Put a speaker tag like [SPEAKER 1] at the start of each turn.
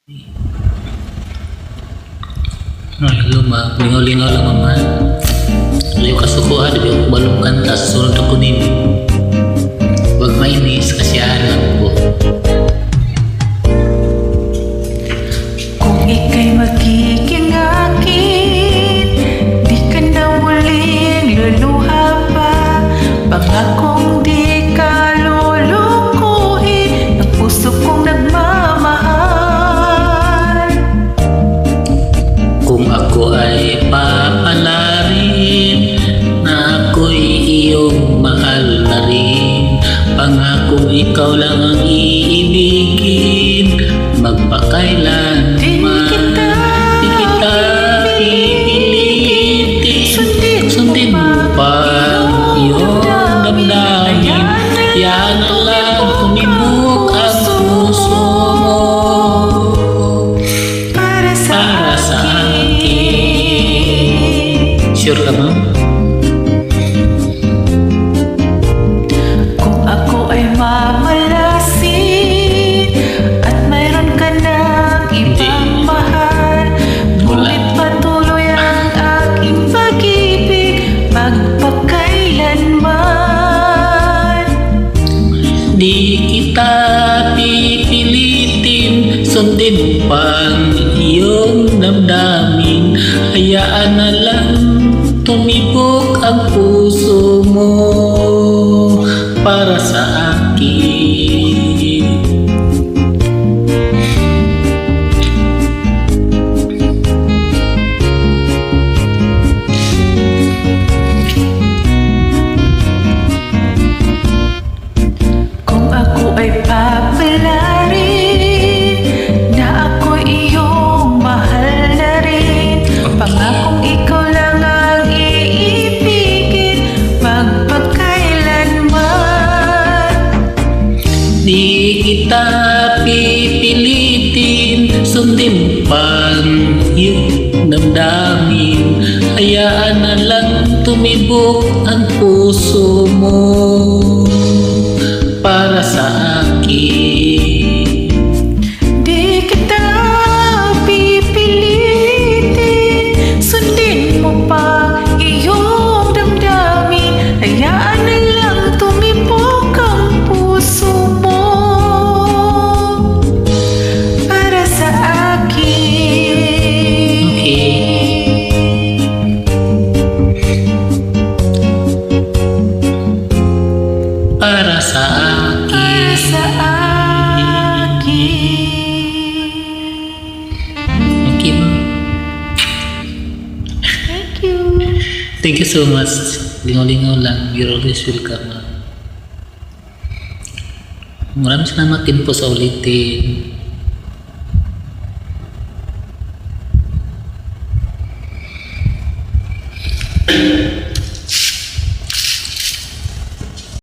[SPEAKER 1] Hello ma, lingaw-lingaw lang mama. Ayaw kasuko ha, di ba balong kanta, susunod ako nini. Huwag mainis, kasiyahan lang po.
[SPEAKER 2] Kung ika'y magiging akin, di ka na muling luluha pa. Pangakong di ka lulukuhin ng puso kong nagmamahal.
[SPEAKER 1] Kung ako ay papalarin, na ako'y iyong mahal na rin. Pangakong ikaw lang ang iibigin, magpakailan.
[SPEAKER 2] Di kita pipilitin,
[SPEAKER 1] sundin mo pa iyong damdamin. Yan ang lang tumibok ang puso mo
[SPEAKER 2] para sa
[SPEAKER 1] akin. Sure ka ma'am?
[SPEAKER 2] Kung ako ay mamalasin at mayroon ka ng ibang mahal, ngunit patuloy ang aking pag-ibig magpakailanman.
[SPEAKER 1] Di kita pipilitin, sundin mo pang iyong damdamin. Hayaan na lang tumibok ang puso mo para sa akin.
[SPEAKER 2] Kung ako ay papalarin, na ako'y iyong mahal na rin. Pangakong ikaw lang ang iibigin magpakailanman.
[SPEAKER 1] Di kita pipilitin, sundin mo pang iyong damdamin. Hayaan na lang tumibok ang puso mo para sa akin.
[SPEAKER 2] Di kita pipilitin, sundin mo pa iyong damdamin. Hayaan na lang tumibok ang puso mo para sa akin.
[SPEAKER 1] Para sa akin.
[SPEAKER 2] Para sa akin.
[SPEAKER 1] Okay ma'am.
[SPEAKER 2] Thank you.
[SPEAKER 1] Thank you so much. Lingaw-lingaw lang. You're always welcome ma'am. Maraming salamat din po sa ulitin.